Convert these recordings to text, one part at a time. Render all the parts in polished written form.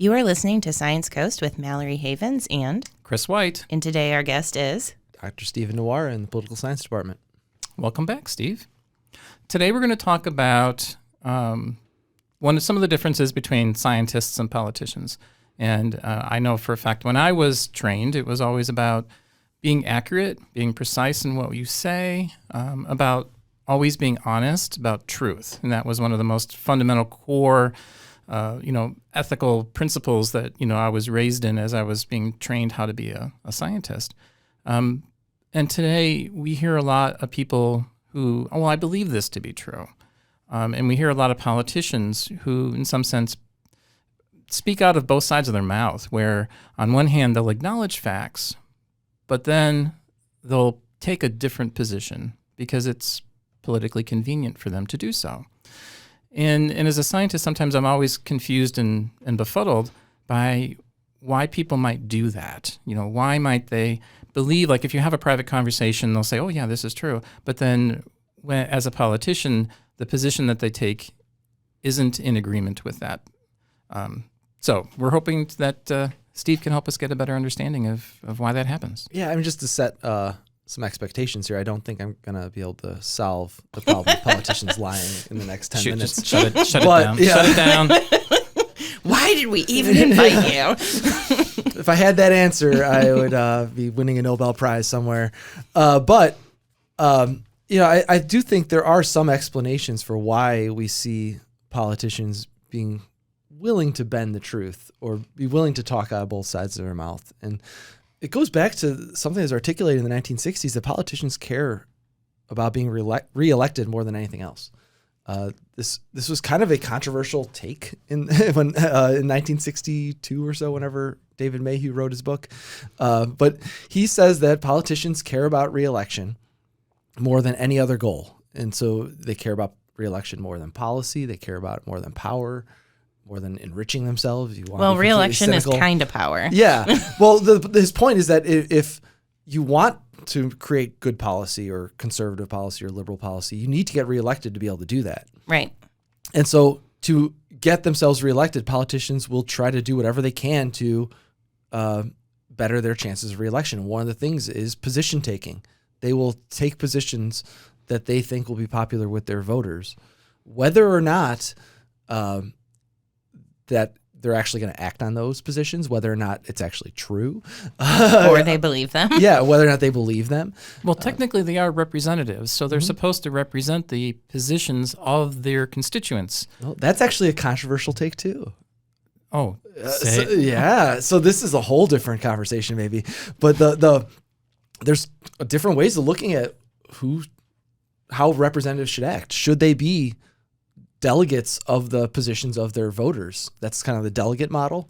You are listening to Science Coast with Mallory Havens and Chris White. And today our guest is Dr. Stephen Nawara in the Political Science Department. Welcome back, Steve. Today we're going to talk about some of the differences between scientists and politicians. And I know for a fact when I was trained, it was always about being accurate, being precise in what you say, about always being honest, about truth. And that was one of the most fundamental core ethical principles that, I was raised in as I was being trained how to be a scientist. And today we hear a lot of people who, I believe this to be true. And we hear a lot of politicians who, in some sense, speak out of both sides of their mouth, where on one hand, they'll acknowledge facts, but then they'll take a different position because it's politically convenient for them to do so. And as a scientist, sometimes I'm always confused and befuddled by why people might do that. Why might they believe, like if you have a private conversation, they'll say, oh yeah, this is true. But then as a politician, the position that they take isn't in agreement with that. So we're hoping that Steve can help us get a better understanding of why that happens. Yeah, just to set some expectations here, I don't think I'm going to be able to solve the problem of politicians lying in the next 10 minutes. Just shut it down. Yeah. Shut it down. Why did we even invite you? If I had that answer, I would be winning a Nobel Prize somewhere. But I do think there are some explanations for why we see politicians being willing to bend the truth or be willing to talk out of both sides of their mouth. And it goes back to something that's articulated in the 1960s, that politicians care about being reelected more than anything else. This was kind of a controversial take in 1962 or so, whenever David Mayhew wrote his book. But he says that politicians care about reelection more than any other goal. And so they care about reelection more than policy. They care about it more than power, more than enriching themselves. Reelection is kind of power. Yeah. Well, his point is that if you want to create good policy or conservative policy or liberal policy, you need to get reelected to be able to do that. Right. And so to get themselves reelected, politicians will try to do whatever they can to better their chances of reelection. One of the things is position taking. They will take positions that they think will be popular with their voters, whether or not that they're actually going to act on those positions, whether or not it's actually true. Or they believe them. Yeah, whether or not they believe them. Well, technically they are representatives, so they're supposed to represent the positions of their constituents. Well, that's actually a controversial take too. Oh, so this is a whole different conversation maybe. But there's different ways of looking at how representatives should act. Should they be delegates of the positions of their voters? That's kind of the delegate model.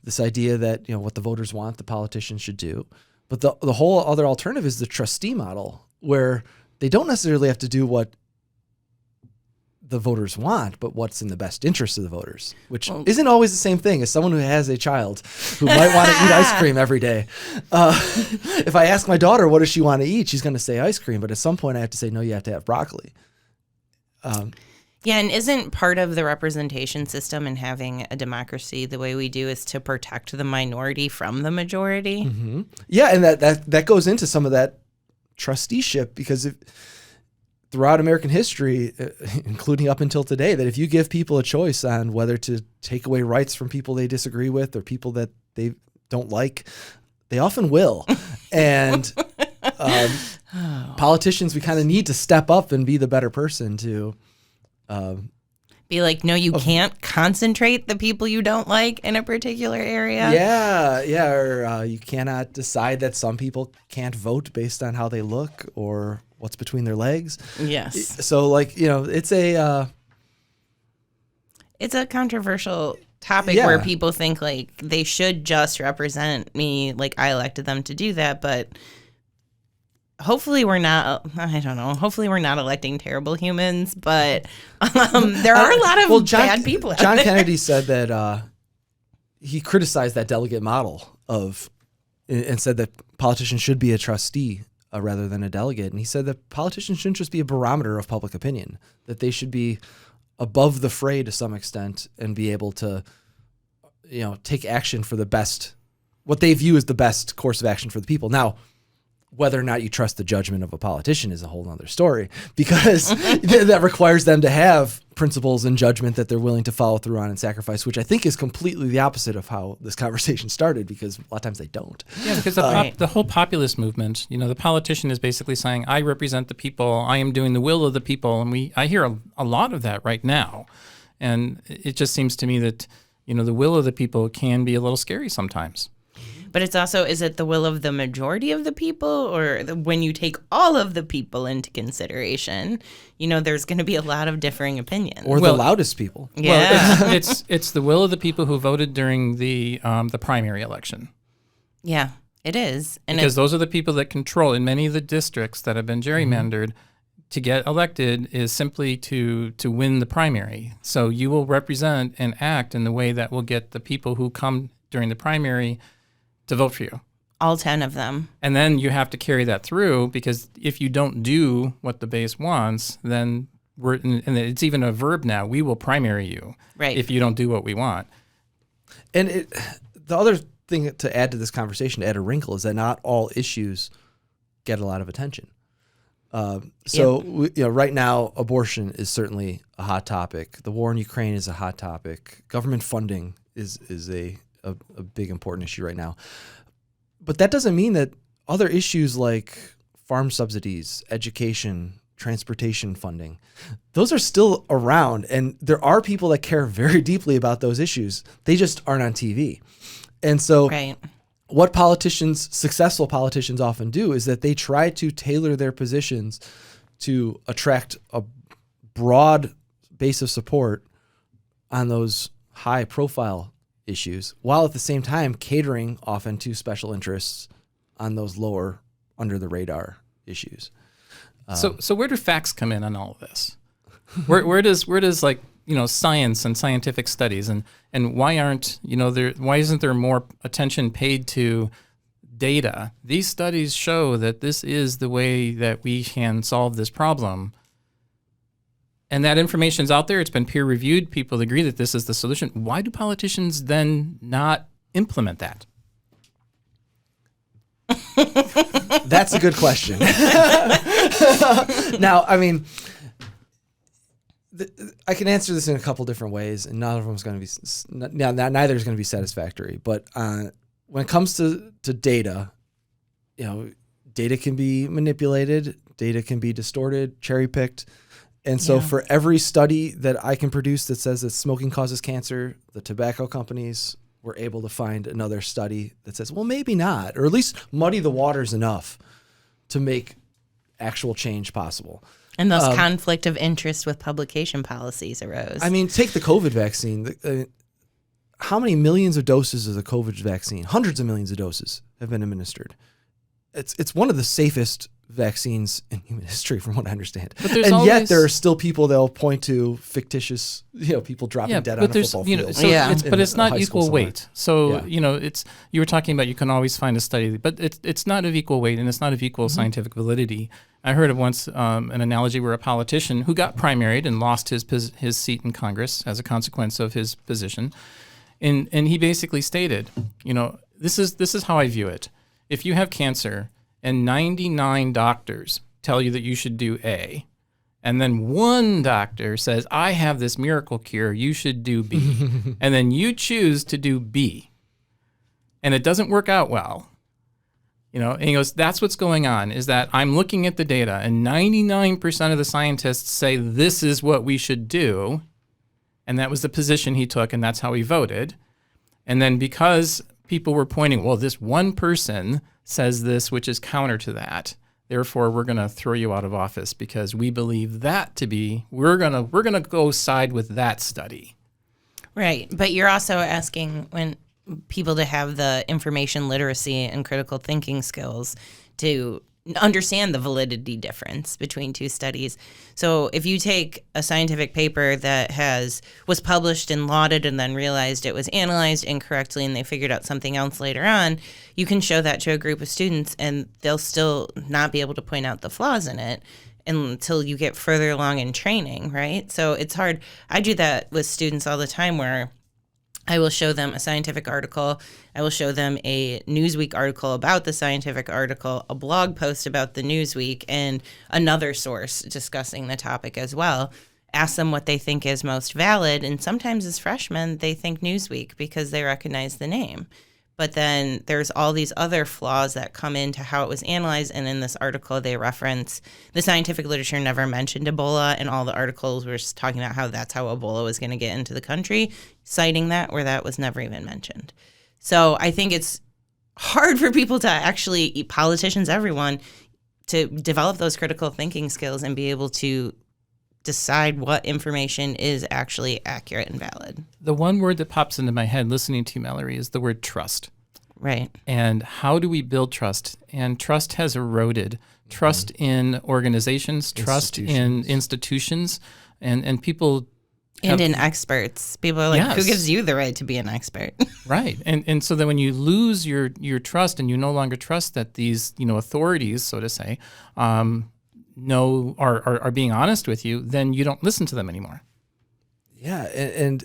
This idea that, what the voters want, the politicians should do. But the whole other alternative is the trustee model, where they don't necessarily have to do what the voters want, but what's in the best interest of the voters, which isn't always the same thing as someone who has a child who might want to eat ice cream every day. If I ask my daughter, what does she want to eat? She's going to say ice cream. But at some point I have to say, no, you have to have broccoli. Yeah, and isn't part of the representation system and having a democracy the way we do is to protect the minority from the majority? Mm-hmm. Yeah, and that goes into some of that trusteeship, because throughout American history, including up until today, that if you give people a choice on whether to take away rights from people they disagree with or people that they don't like, they often will. And politicians, we kind of need to step up and be the better person to be like, no, you can't concentrate the people you don't like in a particular area. Yeah, or you cannot decide that some people can't vote based on how they look or what's between their legs. Yes. So, it's a controversial topic where people think like they should just represent me, like I elected them to do that, but hopefully we're not, I don't know, hopefully we're not electing terrible humans, but there are a lot of bad people out John there. Kennedy said that he criticized that delegate model and said that politicians should be a trustee rather than a delegate. And he said that politicians shouldn't just be a barometer of public opinion, that they should be above the fray to some extent and be able to take action for the best, what they view as the best course of action for the people. Now, whether or not you trust the judgment of a politician is a whole other story, because that requires them to have principles and judgment that they're willing to follow through on and sacrifice, which I think is completely the opposite of how this conversation started, because a lot of times they don't. Yeah, because the whole populist movement, the politician is basically saying, I represent the people, I am doing the will of the people, and I hear a lot of that right now. And it just seems to me that, the will of the people can be a little scary sometimes. But it's also, is it the will of the majority of the people, or when you take all of the people into consideration, there's going to be a lot of differing opinions. Or the loudest people. Yeah. Well, it's the will of the people who voted during the primary election. Yeah, it is. And because those are the people that control, in many of the districts that have been gerrymandered, to get elected is simply to win the primary. So you will represent and act in the way that will get the people who come during the primary to vote for you. All 10 of them. And then you have to carry that through, because if you don't do what the base wants, then and it's even a verb now, we will primary you, right, if you don't do what we want. And the other thing to add to this conversation, to add a wrinkle, is that not all issues get a lot of attention. Right now, abortion is certainly a hot topic. The war in Ukraine is a hot topic. Government funding is a big important issue right now. But that doesn't mean that other issues like farm subsidies, education, transportation funding, those are still around. And there are people that care very deeply about those issues. They just aren't on TV. And so what successful politicians often do is that they try to tailor their positions to attract a broad base of support on those high profile issues, while at the same time catering often to special interests on those lower, under the radar issues. So where do facts come in on all of this? Where does like science and scientific studies and why aren't why isn't there more attention paid to data? These studies show that this is the way that we can solve this problem. And that information's out there. It's been peer reviewed. People agree that this is the solution. Why do politicians then not implement that? That's a good question. Now, I mean, I can answer this in a couple different ways, and none of them is going to be neither is going to be satisfactory. But when it comes to data, data can be manipulated, data can be distorted, cherry picked. And so for every study that I can produce that says that smoking causes cancer, the tobacco companies were able to find another study that says, well, maybe not, or at least muddy the waters enough to make actual change possible. And those conflict of interest with publication policies arose. I mean, take the COVID vaccine. How many millions of doses of the COVID vaccine? Hundreds of millions of doses have been administered. It's one of the safest vaccines in human history, from what I understand. And yet there are still people that will point to fictitious, people dropping dead on a football field. But it's not equal weight. So, you were talking about you can always find a study, but it's not of equal weight and it's not of equal scientific validity. I heard of once an analogy where a politician who got primaried and lost his seat in Congress as a consequence of his position, and he basically stated, this is how I view it. If you have cancer and 99 doctors tell you that you should do A, and then one doctor says, I have this miracle cure, you should do B, and then you choose to do B, and it doesn't work out well, and he goes, that's what's going on, is that I'm looking at the data, and 99% of the scientists say this is what we should do, and that was the position he took, and that's how he voted. And then because people were pointing, well, this one person says this, which is counter to that, therefore we're going to throw you out of office because we believe that to be, we're going to go side with that study. Right. But you're also asking when people to have the information literacy and critical thinking skills to understand the validity difference between two studies. So if you take a scientific paper that was published and lauded and then realized it was analyzed incorrectly and they figured out something else later on, you can show that to a group of students and they'll still not be able to point out the flaws in it until you get further along in training, right? So it's hard. I do that with students all the time where I will show them a scientific article. I will show them a Newsweek article about the scientific article, a blog post about the Newsweek, and another source discussing the topic as well. Ask them what they think is most valid. And sometimes as freshmen, they think Newsweek because they recognize the name. But then there's all these other flaws that come into how it was analyzed. And in this article, they reference the scientific literature never mentioned Ebola, and all the articles were just talking about how that's how Ebola was going to get into the country, citing that where that was never even mentioned. So I think it's hard for people to actually, politicians, everyone, to develop those critical thinking skills and be able to decide what information is actually accurate and valid. The one word that pops into my head listening to you, Mallory, is the word trust. Right. And how do we build trust? And trust has eroded. Trust in organizations, trust in institutions, and people. And in experts. People are like, Yes. Who gives you the right to be an expert? Right. And so then when you lose your trust and you no longer trust that these, authorities, so to say, are being honest with you, then you don't listen to them anymore. Yeah, and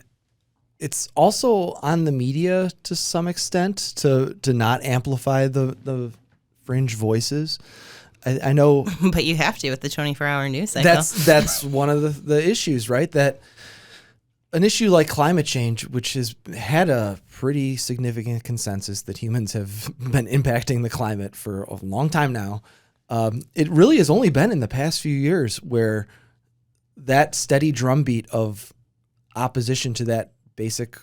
it's also on the media to some extent to not amplify the fringe voices. I know, But you have to with the 24-hour news cycle. that's one of the issues, right? That an issue like climate change, which has had a pretty significant consensus that humans have been impacting the climate for a long time now. It really has only been in the past few years where that steady drumbeat of opposition to that basic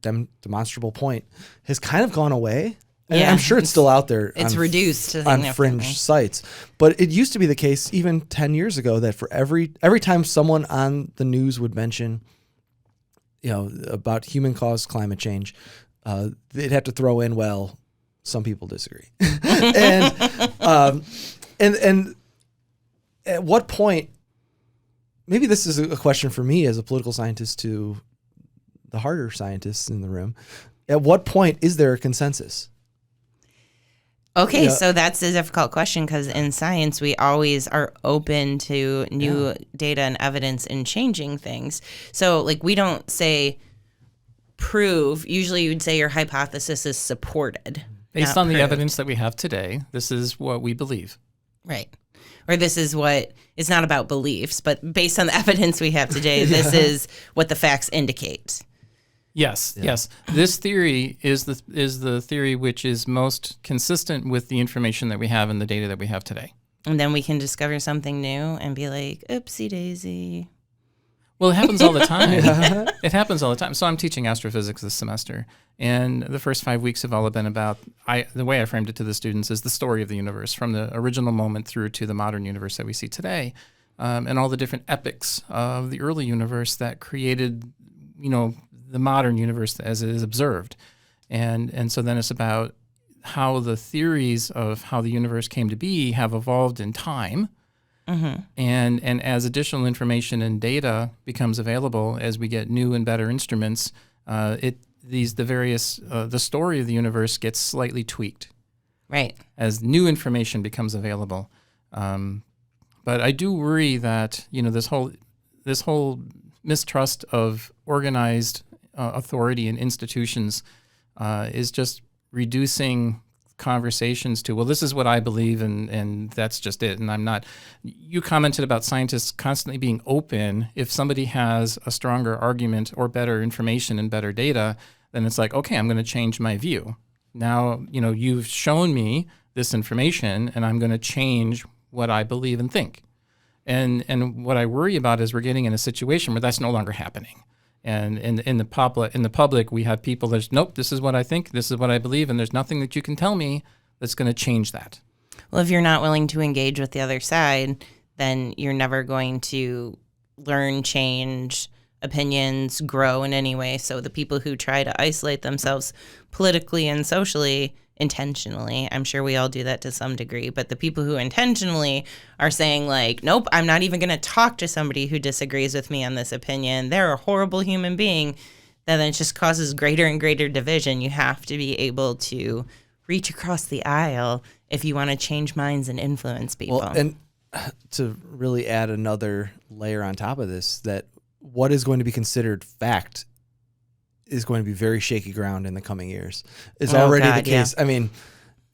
demonstrable point has kind of gone away. And Yeah. I'm sure it's still out there. It's reduced to on fringe sites. But it used to be the case even 10 years ago that for every time someone on the news would mention, about human-caused climate change, they'd have to throw in, well, some people disagree. And at what point, maybe this is a question for me as a political scientist to the harder scientists in the room. At what point is there a consensus? Okay, so that's a difficult question because in science, we always are open to new data and evidence and changing things. So, we don't say prove. Usually you would say your hypothesis is supported. Based on the evidence that we have today, this is what we believe. Right. Or this is what, it's not about beliefs, but based on the evidence we have today, this is what the facts indicate. Yes, yes. This theory is the theory which is most consistent with the information that we have and the data that we have today. And then we can discover something new and be like, oopsie daisy. Well, it happens all the time. It happens all the time. So I'm teaching astrophysics this semester, and the first 5 weeks have all been about, the way I framed it to the students is the story of the universe from the original moment through to the modern universe that we see today, and all the different epochs of the early universe that created, the modern universe as it is observed. And so then it's about how the theories of how the universe came to be have evolved in time. Mm-hmm. And as additional information and data becomes available, as we get new and better instruments, the story of the universe gets slightly tweaked. Right. As new information becomes available. But I do worry that, this whole mistrust of organized authority and institutions is just reducing conversations to, well, this is what I believe and that's just it. And I'm not. You commented about scientists constantly being open. If somebody has a stronger argument or better information and better data, then it's like, okay, I'm going to change my view. Now, you've shown me this information and I'm going to change what I believe and think. And what I worry about is we're getting in a situation where that's no longer happening. And in the public, we have people that's, nope, this is what I think, this is what I believe, and there's nothing that you can tell me that's going to change that. Well, if you're not willing to engage with the other side, then you're never going to learn, change, opinions, grow in any way. So the people who try to isolate themselves politically and socially intentionally, I'm sure we all do that to some degree, but the people who intentionally are saying nope, I'm not even going to talk to somebody who disagrees with me on this opinion, they're a horrible human being, then it just causes greater and greater division. You have to be able to reach across the aisle if you want to change minds and influence people. Well, and to really add another layer on top of this, that what is going to be considered fact is going to be very shaky ground in the coming years. It's Oh, already God, the case. yeah. I mean,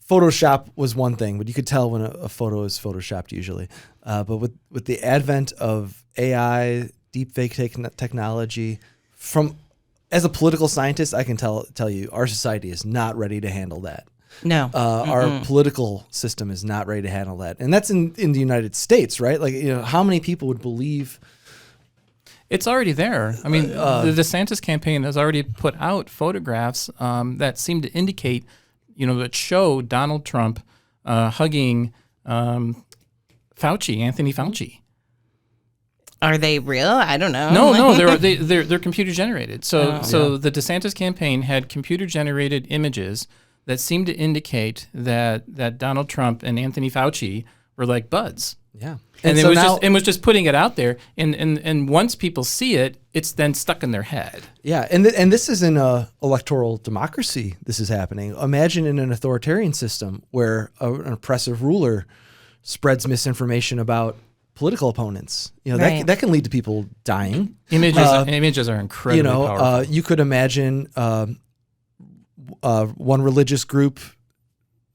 Photoshop was one thing, but you could tell when a photo is Photoshopped usually. But with the advent of AI, deepfake technology, as a political scientist, I can tell you our society is not ready to handle that. No. Our political system is not ready to handle that. And that's in the United States, right? Like, how many people would believe? It's already there. I mean, the DeSantis campaign has already put out photographs that seem to indicate, that show Donald Trump hugging Anthony Fauci. Are they real? I don't know. No, they're computer generated. So the DeSantis campaign had computer generated images that seemed to indicate that Donald Trump and Anthony Fauci were like buds. Yeah. And so it was just putting it out there, and once people see it, it's then stuck in their head. Yeah, and this is in a electoral democracy. This is happening. Imagine in an authoritarian system where an oppressive ruler spreads misinformation about political opponents. Right. that can lead to people dying. Images are incredibly powerful. You could imagine one religious group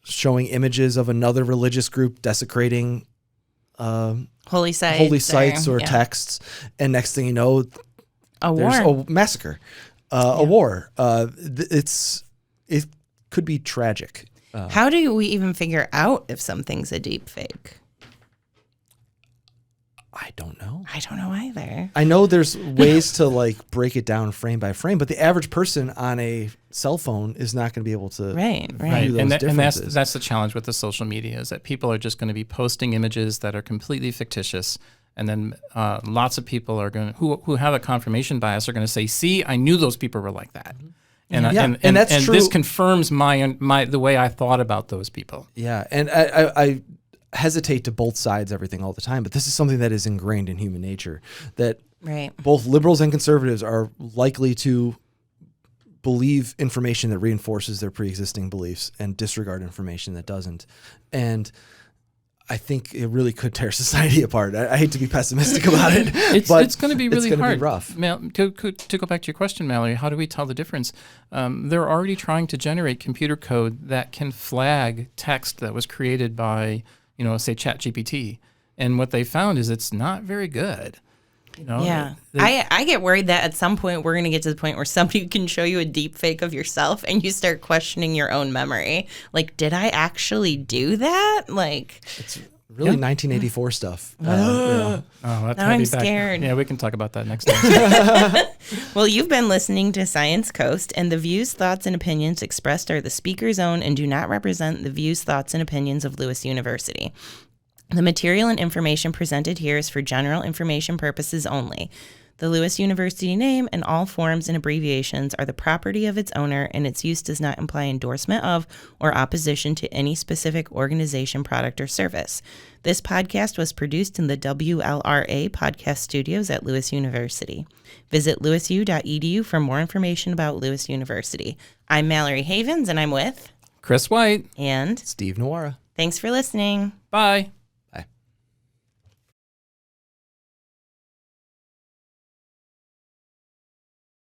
showing images of another religious group desecrating holy sites or texts, and next thing you know, there's war. a massacre, a war. It could be tragic. How do we even figure out if something's a deep fake? I don't know. I don't know either. I know there's ways to break it down frame by frame, but the average person on a cell phone is not going to be able to Right. view those And differences. that's the challenge with the social media, is that people are just going to be posting images that are completely fictitious, and then lots of people are going who have a confirmation bias are going to say, "See, I knew those people were like that," and that's true. This confirms the way I thought about those people. Yeah, and I hesitate to both sides everything all the time, but this is something that is ingrained in human nature, that Right. both liberals and conservatives are likely to believe information that reinforces their pre-existing beliefs and disregard information that doesn't. And I think it really could tear society apart. I hate to be pessimistic about it. It's going to be really it's hard. Be rough. To go back to your question, Mallory, how do we tell the difference? They're already trying to generate computer code that can flag text that was created by, say ChatGPT. And what they found is it's not very good. Yeah. I get worried that at some point we're going to get to the point where somebody can show you a deep fake of yourself and you start questioning your own memory. Like, did I actually do that? It's really 1984 stuff. Now I'm scared. Yeah, we can talk about that next time. Well, you've been listening to Science Coast, and the views, thoughts, and opinions expressed are the speaker's own and do not represent the views, thoughts, and opinions of Lewis University. The material and information presented here is for general information purposes only. The Lewis University name and all forms and abbreviations are the property of its owner, and its use does not imply endorsement of or opposition to any specific organization, product, or service. This podcast was produced in the WLRA podcast studios at Lewis University. Visit lewisu.edu for more information about Lewis University. I'm Mallory Havens, and I'm with Chris White and Steve Nawara. Thanks for listening. Bye.